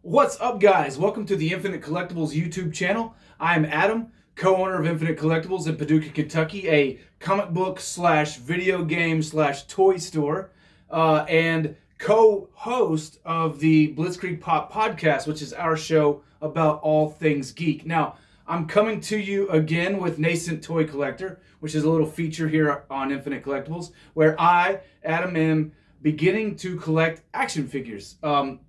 What's up, guys? Welcome to the Infinite Collectibles YouTube channel. I'm Adam, co-owner of Infinite Collectibles in Paducah, Kentucky, a comic book slash video game slash toy store, and co-host of the Blitzkrieg Pop podcast, which is our show about all things geek. Now, I'm coming to you again with Nascent Toy Collector, which is a little feature here on Infinite Collectibles, where I, Adam, am beginning to collect action figures.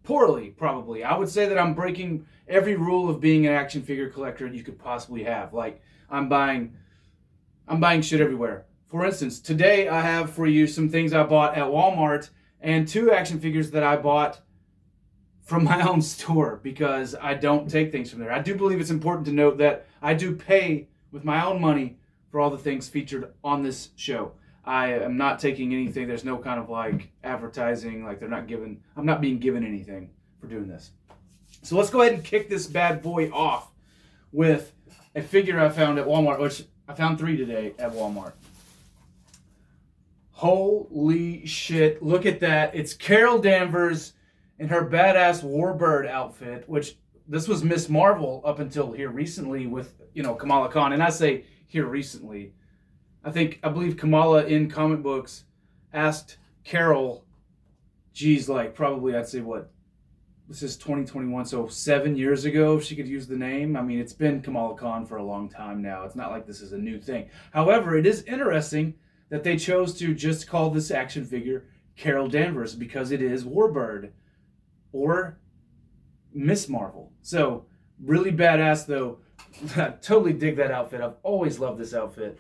Poorly, probably. I would say that I'm breaking every rule of being an action figure collector you could possibly have. Like, I'm buying shit everywhere. For instance, today I have for you some things I bought at Walmart and 2 action figures that I bought from my own store because I don't take things from there. I do believe it's important to note that I do pay with my own money for all the things featured on this show. I am not taking anything. There's no kind of like advertising, like I'm not being given anything for doing this. So let's go ahead and kick this bad boy off with a figure I found at Walmart, which I found 3 today at Walmart. Holy shit, look at that. It's Carol Danvers in her badass Warbird outfit, which this was Miss Marvel up until here recently with, Kamala Khan. And I say here recently, I believe Kamala in comic books asked Carol, probably I'd say this is 2021, so 7 years ago if she could use the name. I mean, it's been Kamala Khan for a long time now. It's not like this is a new thing. However, it is interesting that they chose to just call this action figure Carol Danvers because it is Warbird or Miss Marvel. So, really badass though. I totally dig that outfit. I've always loved this outfit.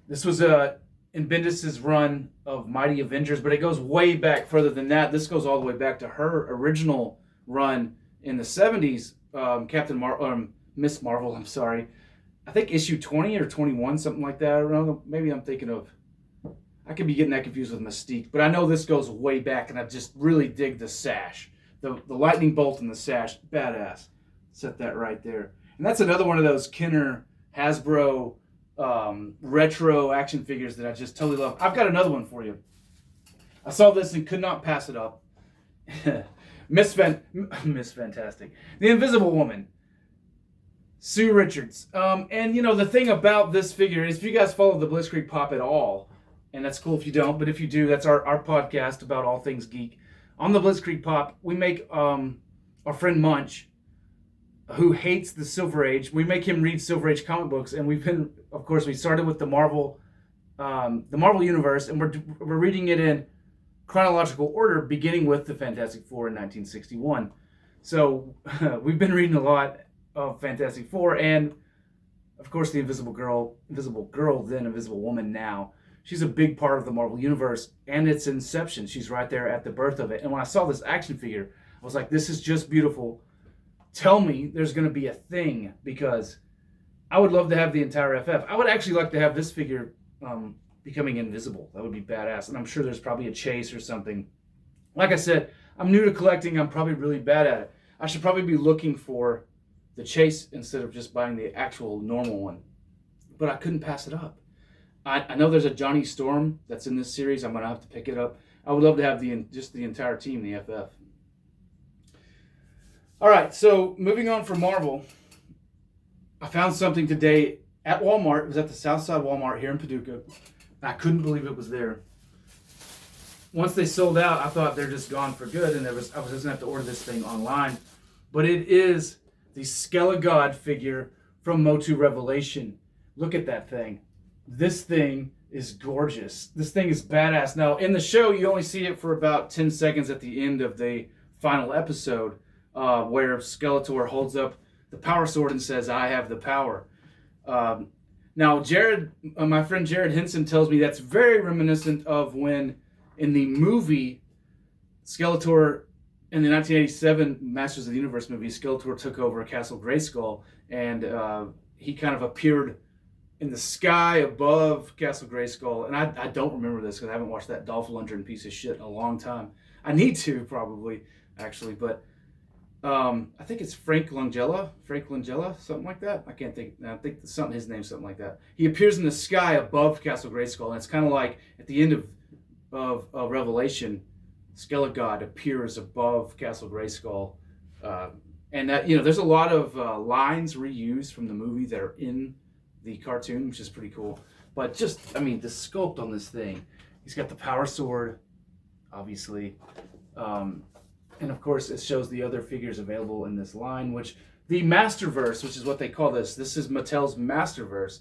This was in Bendis's run of Mighty Avengers, but it goes way back further than that. This goes all the way back to her original run in the 70s, Miss Marvel, I'm sorry. I think issue 20 or 21, something like that. I don't know. Maybe I'm thinking of, I could be getting that confused with Mystique, but I know this goes way back, and I just really dig the sash. The lightning bolt in the sash, badass. Set that right there. And that's another one of those Kenner Hasbro retro action figures that I just totally love. I've got another one for you. I saw this and could not pass it up. Miss Fantastic. The Invisible Woman. Sue Richards. And the thing about this figure is if you guys follow the Blitzkrieg Pop at all, and that's cool if you don't, but if you do, that's our podcast about all things geek. On the Blitzkrieg Pop, we make our friend Munch, who hates the Silver Age. We make him read Silver Age comic books, and we started with the Marvel Universe, and we're reading it in chronological order, beginning with the Fantastic Four in 1961. So we've been reading a lot of Fantastic Four, and of course the Invisible Girl, then Invisible Woman now. She's a big part of the Marvel Universe and its inception. She's right there at the birth of it. And when I saw this action figure, I was like, this is just beautiful. Tell me there's going to be a thing, because I would love to have the entire FF. I would actually like to have this figure becoming invisible. That would be badass. And I'm sure there's probably a chase or something. Like I said, I'm new to collecting. I'm probably really bad at it. I should probably be looking for the chase instead of just buying the actual normal one. But I couldn't pass it up. I know there's a Johnny Storm that's in this series. I'm going to have to pick it up. I would love to have the entire team, the FF. All right, so moving on from Marvel, I found something today at Walmart. It was at the Southside Walmart here in Paducah. I couldn't believe it was there. Once they sold out, I thought they're just gone for good, and I was just going to have to order this thing online. But it is the Skelegod figure from MOTU Revelation. Look at that thing. This thing is gorgeous. This thing is badass. Now, in the show, you only see it for about 10 seconds at the end of the final episode, where Skeletor holds up the power sword and says, "I have the power." Now, Jared, my friend Jared Henson tells me that's very reminiscent of when, in the movie, Skeletor, in the 1987 Masters of the Universe movie, Skeletor took over Castle Grayskull, and he kind of appeared in the sky above Castle Grayskull. And I don't remember this because I haven't watched that Dolph Lundgren piece of shit in a long time. I need to, probably, actually, but I think it's Frank Langella, something like that. I can't think. I think something his name's something like that. He appears in the sky above Castle Grayskull, and it's kind of like at the end of Revelation, Skelegod appears above Castle Grayskull, and that there's a lot of lines reused from the movie that are in the cartoon, which is pretty cool. But just, I mean, the sculpt on this thing. He's got the power sword, obviously. And of course, it shows the other figures available in this line, which the Masterverse, which is what they call this. This is Mattel's Masterverse.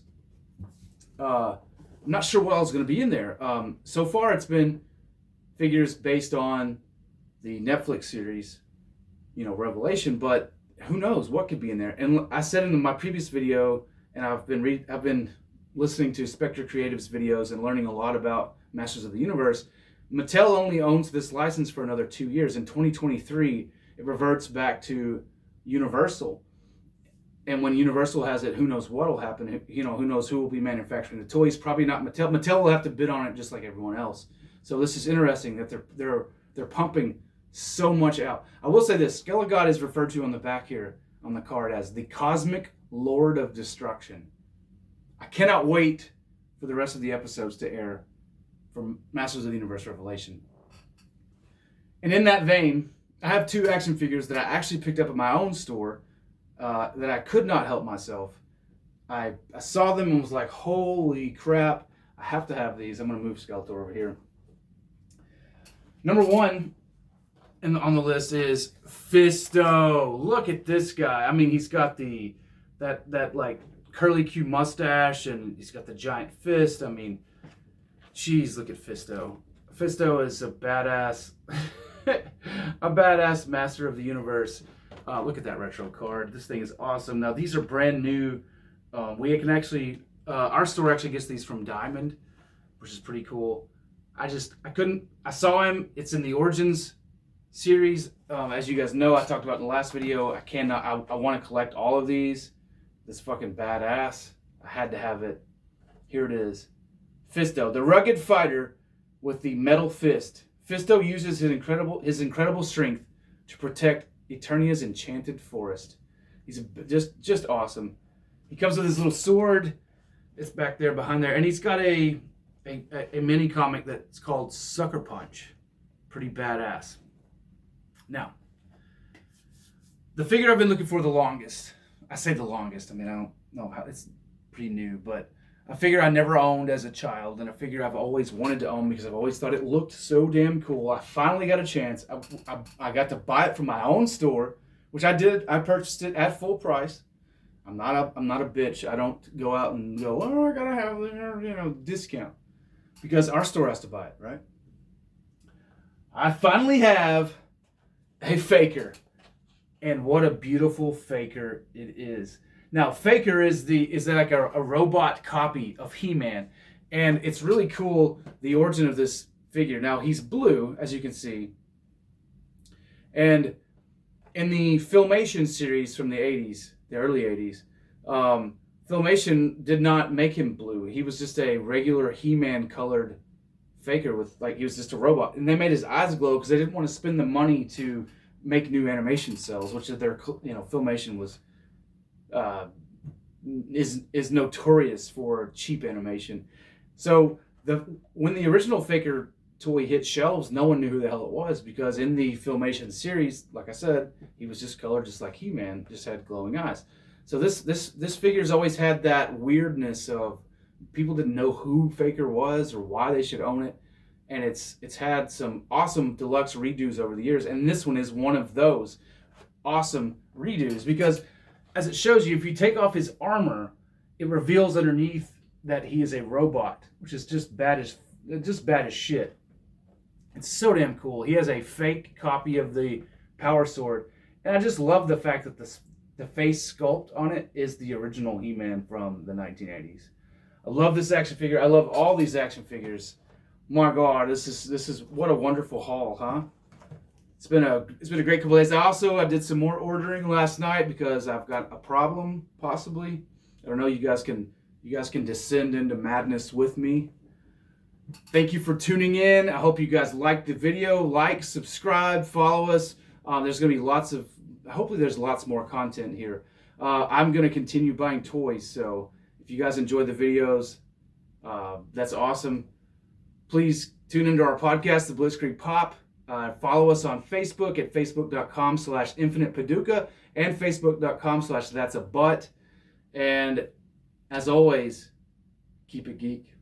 I'm not sure what else is going to be in there. So far, it's been figures based on the Netflix series, Revelation, but who knows what could be in there. And I said in my previous video, and I've been listening to Spectre Creative's videos and learning a lot about Masters of the Universe. Mattel only owns this license for another 2 years. In 2023, it reverts back to Universal. And when Universal has it, who knows what will happen? Who knows who will be manufacturing the toys? Probably not Mattel. Mattel will have to bid on it just like everyone else. So this is interesting that they're pumping so much out. I will say this: Skelegod is referred to on the back here on the card as the Cosmic Lord of Destruction. I cannot wait for the rest of the episodes to air from Masters of the Universe Revelation. And in that vein, I have 2 action figures that I actually picked up at my own store that I could not help myself. I saw them and was like, holy crap, I have to have these. I'm going to move Skeletor over here. Number 1 on the list is Fisto. Look at this guy. I mean, he's got that like curly Q mustache, and he's got the giant fist. I mean, jeez, look at Fisto. Fisto is a badass, a badass Master of the Universe. Look at that retro card. This thing is awesome. Now, these are brand new. We can actually, our store actually gets these from Diamond, which is pretty cool. I saw him. It's in the Origins series. As you guys know, I talked about in the last video. I want to collect all of these. This fucking badass. I had to have it. Here it is. Fisto, the rugged fighter with the metal fist. Fisto uses his incredible strength to protect Eternia's enchanted forest. He's just awesome. He comes with his little sword. It's back there behind there, and he's got a mini comic that's called Sucker Punch. Pretty badass. Now, the figure I've been looking for the longest. I say the longest. I mean, I don't know how, it's pretty new, but a figure I never owned as a child, and a figure I've always wanted to own because I've always thought it looked so damn cool. I finally got a chance. I got to buy it from my own store, which I did. I purchased it at full price. I'm not a bitch. I don't go out and go, oh, I gotta have discount, because our store has to buy it, right? I finally have a Faker, and what a beautiful Faker it is. Now, Faker is like a robot copy of He-Man, and it's really cool, the origin of this figure. Now, he's blue, as you can see, and in the Filmation series from the 80s, the early 80s, Filmation did not make him blue. He was just a regular He-Man colored Faker he was just a robot. And they made his eyes glow because they didn't want to spend the money to make new animation cells, which is Filmation was is notorious for cheap animation. So when the original Faker toy hit shelves, no one knew who the hell it was, because in the Filmation series, like I said, he was just colored just like He-Man, just had glowing eyes. So this figure's always had that weirdness of people didn't know who Faker was or why they should own it. And it's had some awesome deluxe redos over the years, and this one is one of those awesome redos, because as it shows you, if you take off his armor, it reveals underneath that he is a robot, which is just bad as shit. It's so damn cool. He has a fake copy of the power sword, and I just love the fact that the face sculpt on it is the original He-Man from the 1980s. I love this action figure. I love all these action figures. My God, this is what a wonderful haul, huh? It's been a great couple days. I did some more ordering last night because I've got a problem, possibly. I don't know. You guys can descend into madness with me. Thank you for tuning in. I hope you guys liked the video. Like, subscribe, follow us. There's going to be lots of hopefully there's lots more content here. I'm going to continue buying toys, so if you guys enjoy the videos, that's awesome. Please tune into our podcast, The Blitzkrieg Pop. Follow us on Facebook at facebook.com/infinitepaducah and facebook.com/that'sabutt. And as always, keep it geek.